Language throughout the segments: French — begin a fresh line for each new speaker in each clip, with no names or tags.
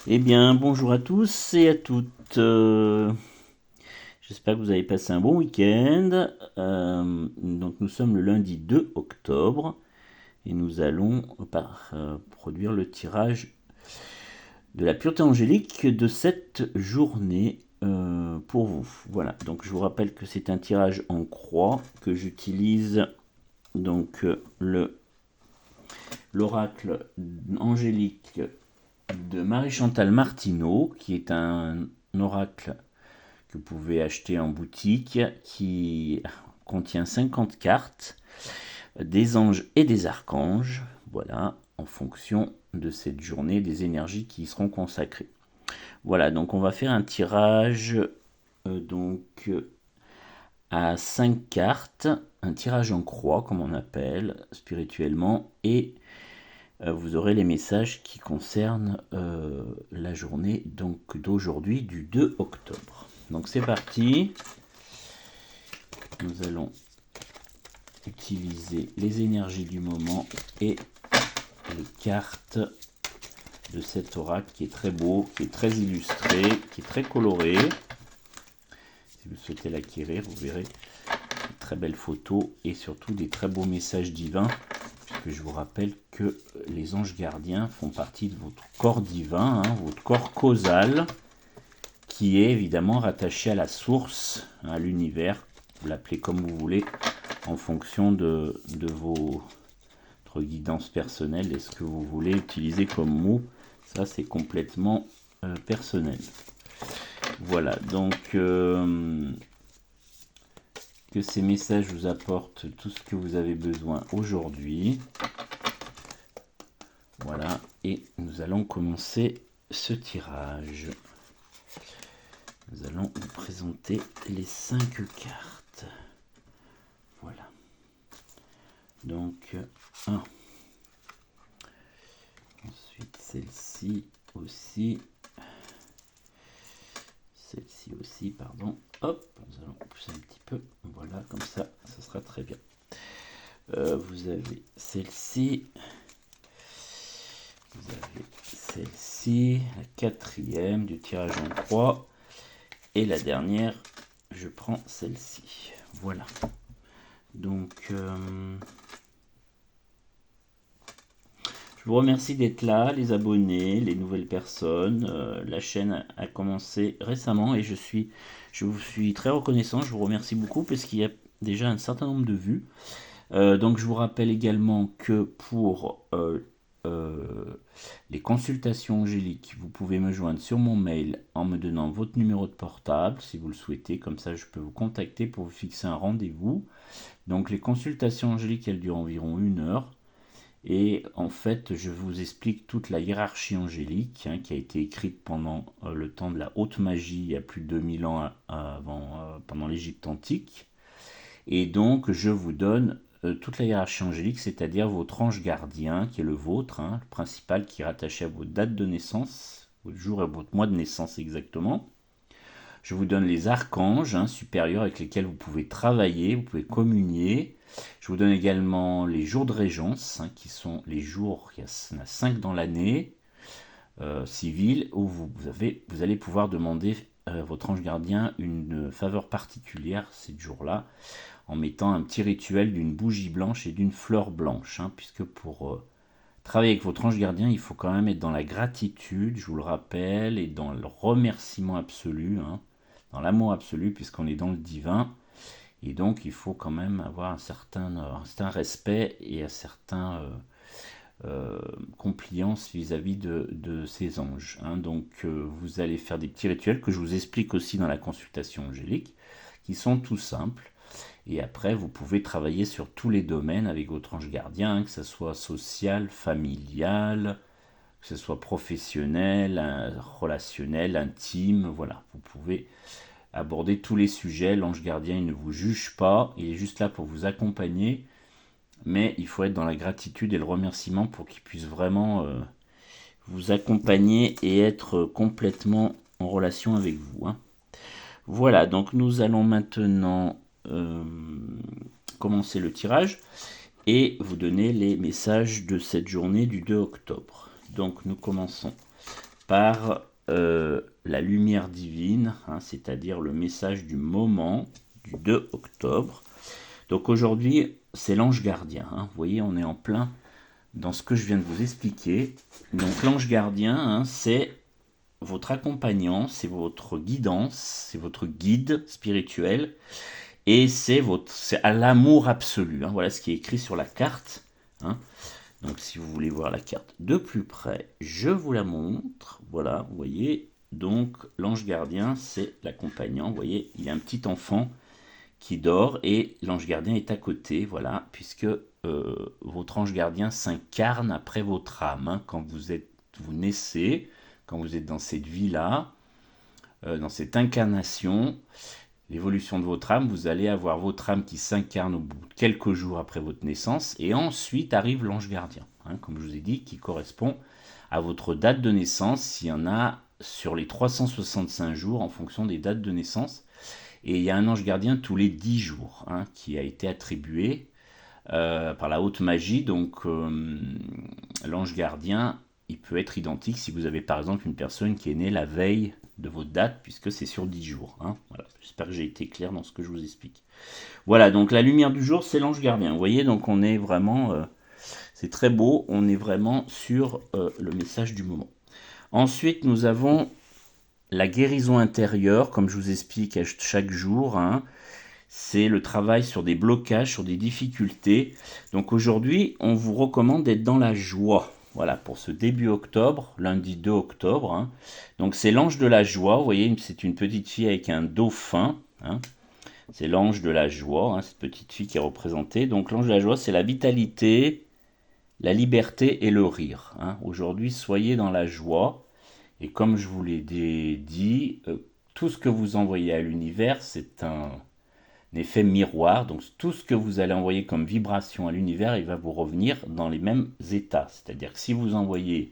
Eh bien, bonjour à tous et à toutes. J'espère que vous avez passé un bon week-end. Donc, nous sommes le lundi 2 octobre et nous allons produire le tirage de la pureté angélique de cette journée pour vous. Voilà, donc je vous rappelle que c'est un tirage en croix que j'utilise donc l'oracle angélique de Marie-Chantal Martineau, qui est un oracle que vous pouvez acheter en boutique, qui contient 50 cartes, des anges et des archanges, voilà, en fonction de cette journée, des énergies qui y seront consacrées. Voilà, donc on va faire un tirage à 5 cartes, un tirage en croix, comme on appelle spirituellement, et vous aurez les messages qui concernent la journée donc d'aujourd'hui, du 2 octobre. Donc c'est parti. Nous allons utiliser les énergies du moment et les cartes de cet oracle qui est très beau, qui est très illustré, qui est très coloré. Si vous souhaitez l'acquérir, vous verrez de très belles photos et surtout des très beaux messages divins, puisque je vous rappelle que les anges gardiens font partie de votre corps divin, votre corps causal, qui est évidemment rattaché à la source, à l'univers, vous l'appelez comme vous voulez, en fonction de votre guidance personnelle et ce que vous voulez utiliser comme mot. Ça, c'est complètement personnel. Voilà, donc que ces messages vous apportent tout ce que vous avez besoin aujourd'hui. Voilà, et nous allons commencer ce tirage. Nous allons vous présenter les 5 cartes. Voilà. Donc, 1. Ensuite, celle-ci aussi. Celle-ci aussi, pardon. Hop, nous allons pousser un petit peu. Voilà, comme ça, ça sera très bien. Vous avez celle-ci. Vous avez celle-ci, la quatrième du tirage en croix. Et la dernière, je prends celle-ci. Voilà. Donc, je vous remercie d'être là, les abonnés, les nouvelles personnes. La chaîne a commencé récemment et je vous suis très reconnaissant. Je vous remercie beaucoup parce qu'il y a déjà un certain nombre de vues. Donc je vous rappelle également que pour les consultations angéliques, vous pouvez me joindre sur mon mail en me donnant votre numéro de portable si vous le souhaitez. Comme ça, je peux vous contacter pour vous fixer un rendez-vous. Donc les consultations angéliques, elles durent environ 1 heure. Et en fait, je vous explique toute la hiérarchie angélique qui a été écrite pendant le temps de la haute magie, il y a plus de 2000 ans pendant l'Égypte antique. Et donc, je vous donne toute la hiérarchie angélique, c'est-à-dire votre ange gardien, qui est le vôtre, le principal, qui est rattaché à votre date de naissance, votre jour et votre mois de naissance exactement. Je vous donne les archanges supérieurs avec lesquels vous pouvez travailler, vous pouvez communier. Je vous donne également les jours de régence, qui sont les jours, il y en a 5 dans l'année, civile, où vous allez pouvoir demander à votre ange gardien une faveur particulière ces jours-là, en mettant un petit rituel d'une bougie blanche et d'une fleur blanche, puisque pour travailler avec votre ange gardien, il faut quand même être dans la gratitude, je vous le rappelle, et dans le remerciement absolu, dans l'amour absolu, puisqu'on est dans le divin. Et donc, il faut quand même avoir un certain respect et un certain compliance vis-à-vis de ces anges. Donc, vous allez faire des petits rituels que je vous explique aussi dans la consultation angélique, qui sont tout simples. Et après, vous pouvez travailler sur tous les domaines avec votre ange gardien, que ce soit social, familial, que ce soit professionnel, relationnel, intime. Voilà, vous pouvez aborder tous les sujets. L'ange gardien, il ne vous juge pas, il est juste là pour vous accompagner, mais il faut être dans la gratitude et le remerciement pour qu'il puisse vraiment vous accompagner et être complètement en relation avec vous. Voilà, donc nous allons maintenant commencer le tirage et vous donner les messages de cette journée du 2 octobre. Donc nous commençons par la lumière divine, hein, c'est-à-dire le message du moment du 2 octobre. Donc aujourd'hui, c'est l'ange gardien. Hein. Vous voyez, on est en plein dans ce que je viens de vous expliquer. Donc l'ange gardien, hein, c'est votre accompagnant, c'est votre guidance, c'est votre guide spirituel, et c'est à l'amour absolu. Hein. Voilà ce qui est écrit sur la carte. Hein. Donc si vous voulez voir la carte de plus près, je vous la montre. Voilà, vous voyez. Donc l'ange gardien, c'est l'accompagnant. Vous voyez, il y a un petit enfant qui dort et l'ange gardien est à côté. Voilà, puisque votre ange gardien s'incarne après votre âme. Hein, quand vous naissez, quand vous êtes dans cette vie-là, dans cette incarnation, l'évolution de votre âme, vous allez avoir votre âme qui s'incarne au bout de quelques jours après votre naissance, et ensuite arrive l'ange gardien, hein, comme je vous ai dit, qui correspond à votre date de naissance, s'il y en a sur les 365 jours en fonction des dates de naissance. Et il y a un ange gardien tous les 10 jours, hein, qui a été attribué par la haute magie. Donc l'ange gardien, il peut être identique si vous avez par exemple une personne qui est née la veille de votre date, puisque c'est sur 10 jours. Hein. Voilà. J'espère que j'ai été clair dans ce que je vous explique. Voilà, donc la lumière du jour, c'est l'ange gardien. Vous voyez, donc on est vraiment, c'est très beau, on est vraiment sur le message du moment. Ensuite, nous avons la guérison intérieure, comme je vous explique chaque jour. Hein. C'est le travail sur des blocages, sur des difficultés. Donc aujourd'hui, on vous recommande d'être dans la joie. Voilà, pour ce début octobre, lundi 2 octobre. Hein. Donc c'est l'ange de la joie. Vous voyez, c'est une petite fille avec un dauphin. Hein. C'est l'ange de la joie, hein, cette petite fille qui est représentée. Donc l'ange de la joie, c'est la vitalité, la liberté et le rire. Hein. Aujourd'hui, soyez dans la joie. Et comme je vous l'ai dit, tout ce que vous envoyez à l'univers, c'est un effet miroir. Donc tout ce que vous allez envoyer comme vibration à l'univers, il va vous revenir dans les mêmes états. C'est-à-dire que si vous envoyez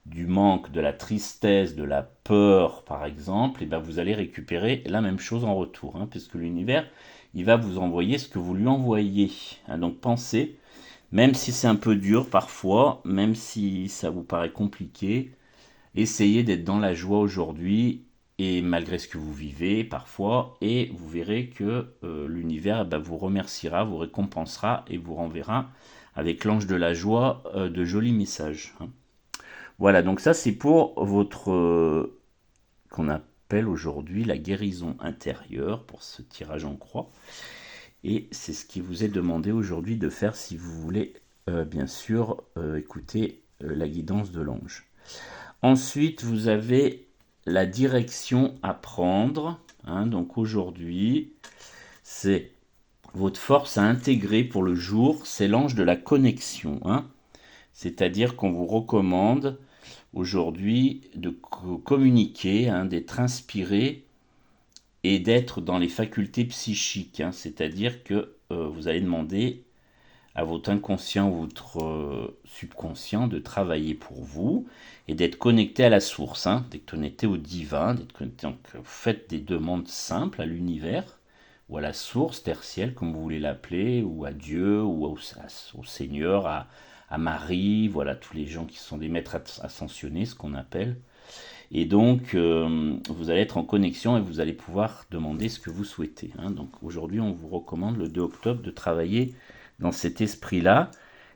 du manque, de la tristesse, de la peur, par exemple, et bien vous allez récupérer la même chose en retour. Hein, puisque l'univers, il va vous envoyer ce que vous lui envoyez. Hein, donc pensez, même si c'est un peu dur parfois, même si ça vous paraît compliqué, essayez d'être dans la joie aujourd'hui, et malgré ce que vous vivez parfois, et vous verrez que l'univers vous remerciera, vous récompensera et vous renverra avec l'ange de la joie de jolis messages. Hein. Voilà, donc ça c'est pour votre qu'on appelle aujourd'hui la guérison intérieure, pour ce tirage en croix. Et c'est ce qui vous est demandé aujourd'hui de faire si vous voulez bien sûr écouter la guidance de l'ange. Ensuite, vous avez la direction à prendre. Hein, donc aujourd'hui, c'est votre force à intégrer pour le jour, c'est l'ange de la connexion. Hein. C'est-à-dire qu'on vous recommande aujourd'hui de communiquer, hein, d'être inspiré et d'être dans les facultés psychiques. Hein. C'est-à-dire que vous allez demander à votre inconscient ou votre subconscient de travailler pour vous et d'être connecté à la source, hein, d'être connecté au divin, d'être connecté. Donc, faites des demandes simples à l'univers ou à la source tertielle, comme vous voulez l'appeler, ou à Dieu, ou au Seigneur, à Marie, voilà, tous les gens qui sont des maîtres ascensionnés, ce qu'on appelle. Et donc, vous allez être en connexion et vous allez pouvoir demander ce que vous souhaitez. Hein. Donc, aujourd'hui, on vous recommande le 2 octobre de travailler dans cet esprit-là,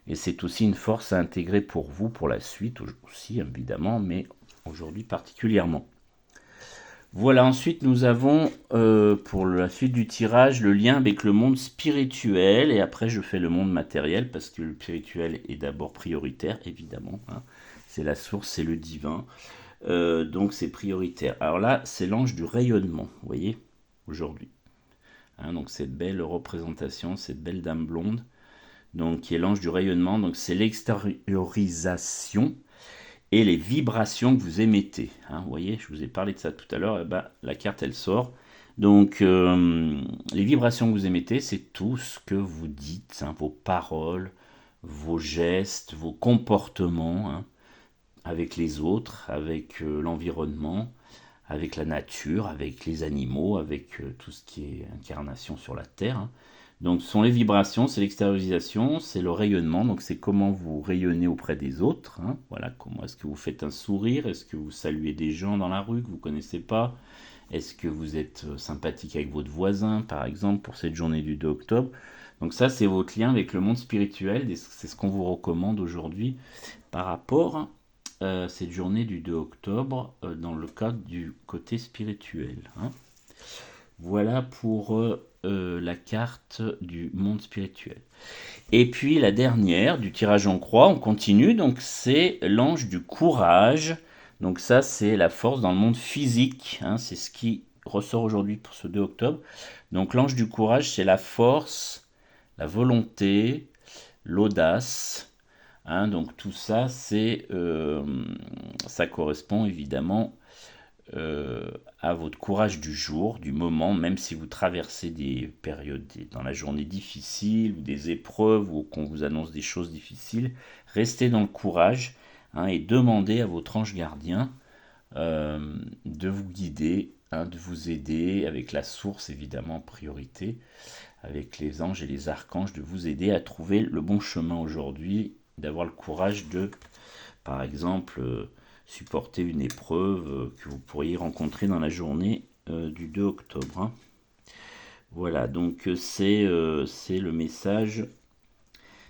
et c'est aussi une force à intégrer pour vous, pour la suite aussi évidemment, mais aujourd'hui particulièrement. Voilà, ensuite nous avons pour la suite du tirage le lien avec le monde spirituel, et après je fais le monde matériel, parce que le spirituel est d'abord prioritaire, évidemment, hein. C'est la source, c'est le divin, donc c'est prioritaire. Alors là, c'est l'ange du rayonnement, vous voyez, aujourd'hui. Hein, donc cette belle représentation, cette belle dame blonde, donc qui est l'ange du rayonnement, donc c'est l'extériorisation et les vibrations que vous émettez. Hein, vous voyez, je vous ai parlé de ça tout à l'heure, et la carte elle sort. Donc les vibrations que vous émettez, c'est tout ce que vous dites, hein, vos paroles, vos gestes, vos comportements, hein, avec les autres, avec l'environnement, avec la nature, avec les animaux, avec tout ce qui est incarnation sur la Terre. Hein. Donc, ce sont les vibrations, c'est l'extériorisation, c'est le rayonnement. Donc, c'est comment vous rayonnez auprès des autres. Hein. Voilà, comment est-ce que vous faites un sourire? Est-ce que vous saluez des gens dans la rue que vous ne connaissez pas? Est-ce que vous êtes sympathique avec votre voisin, par exemple, pour cette journée du 2 octobre? Donc ça, c'est votre lien avec le monde spirituel. Et c'est ce qu'on vous recommande aujourd'hui par rapport à cette journée du 2 octobre dans le cadre du côté spirituel. Hein. Voilà pour la carte du monde spirituel. Et puis la dernière du tirage en croix, on continue, donc c'est l'ange du courage. Donc ça, c'est la force dans le monde physique, hein, c'est ce qui ressort aujourd'hui pour ce 2 octobre. Donc l'ange du courage, c'est la force, la volonté, l'audace. Hein, donc tout ça, ça correspond évidemment à votre courage du jour, du moment, même si vous traversez des périodes dans la journée difficiles, ou des épreuves, ou qu'on vous annonce des choses difficiles, restez dans le courage, hein, et demandez à votre ange gardien de vous guider, hein, de vous aider, avec la source évidemment en priorité, avec les anges et les archanges, de vous aider à trouver le bon chemin aujourd'hui, d'avoir le courage de, par exemple, supporter une épreuve que vous pourriez rencontrer dans la journée du 2 octobre. Hein. Voilà, donc c'est le message.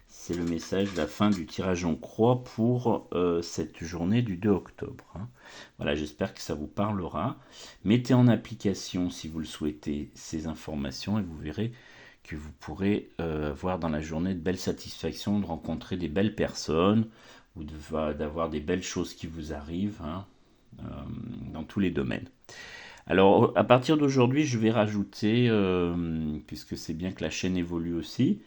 C'est le message de la fin du tirage en croix pour cette journée du 2 octobre. Hein. Voilà, j'espère que ça vous parlera. Mettez en application, si vous le souhaitez, ces informations et vous verrez que vous pourrez avoir dans la journée de belles satisfactions, de rencontrer des belles personnes ou d'avoir des belles choses qui vous arrivent, hein, dans tous les domaines. Alors, à partir d'aujourd'hui, je vais rajouter, puisque c'est bien que la chaîne évolue aussi,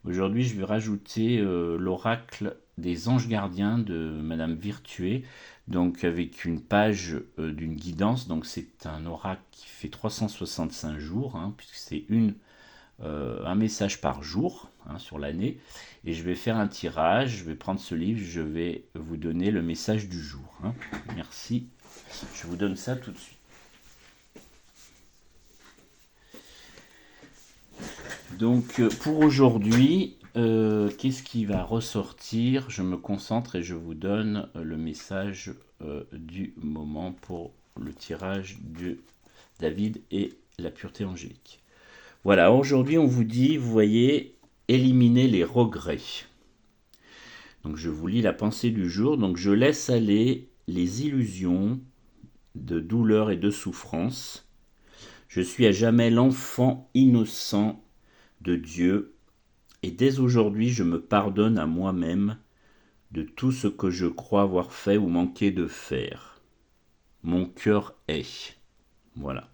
aujourd'hui, je vais rajouter l'oracle des anges gardiens de Madame Virtué, donc avec une page d'une guidance. Donc, c'est un oracle qui fait 365 jours, hein, puisque c'est un message par jour, hein, sur l'année. Et je vais faire un tirage, je vais prendre ce livre, je vais vous donner le message du jour. Hein. Merci. Je vous donne ça tout de suite. Donc pour aujourd'hui, qu'est-ce qui va ressortir? Je me concentre et je vous donne le message du moment pour le tirage de David et la pureté angélique. Voilà, aujourd'hui on vous dit, vous voyez, éliminer les regrets. Donc je vous lis la pensée du jour. Donc je laisse aller les illusions de douleur et de souffrance. Je suis à jamais l'enfant innocent de Dieu, et dès aujourd'hui je me pardonne à moi-même de tout ce que je crois avoir fait ou manqué de faire. Mon cœur est. Voilà.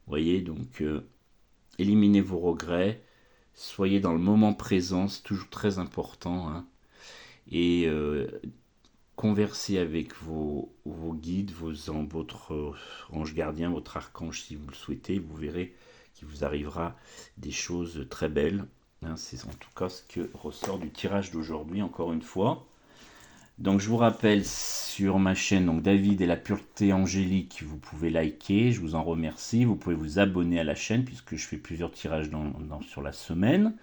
Vous voyez, donc éliminez vos regrets, soyez dans le moment présent, c'est toujours très important, hein, et conversez avec vos guides, votre ange gardien, votre archange si vous le souhaitez, vous verrez qu'il vous arrivera des choses très belles. Hein, c'est en tout cas ce que ressort du tirage d'aujourd'hui, encore une fois. Donc je vous rappelle sur ma chaîne, donc David et la pureté angélique, vous pouvez liker, je vous en remercie. Vous pouvez vous abonner à la chaîne puisque je fais plusieurs tirages sur la semaine.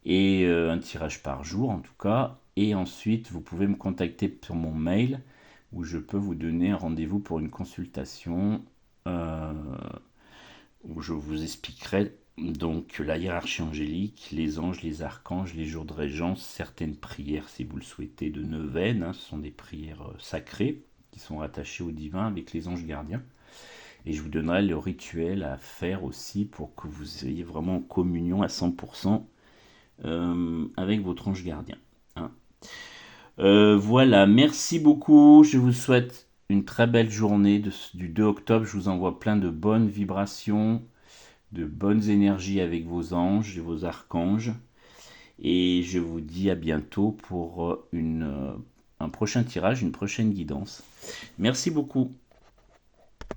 Et un tirage par jour en tout cas. Et ensuite, vous pouvez me contacter sur mon mail où je peux vous donner un rendez-vous pour une consultation où je vous expliquerai donc la hiérarchie angélique, les anges, les archanges, les jours de régence, certaines prières si vous le souhaitez de neuvaine, hein, ce sont des prières sacrées qui sont rattachées au divin avec les anges gardiens. Et je vous donnerai le rituel à faire aussi pour que vous ayez vraiment en communion à 100% avec votre ange gardien. Hein. Voilà, merci beaucoup. Je vous souhaite une très belle journée du 2 octobre. Je vous envoie plein de bonnes vibrations, de bonnes énergies avec vos anges et vos archanges. Et je vous dis à bientôt pour un prochain tirage, une prochaine guidance. Merci beaucoup.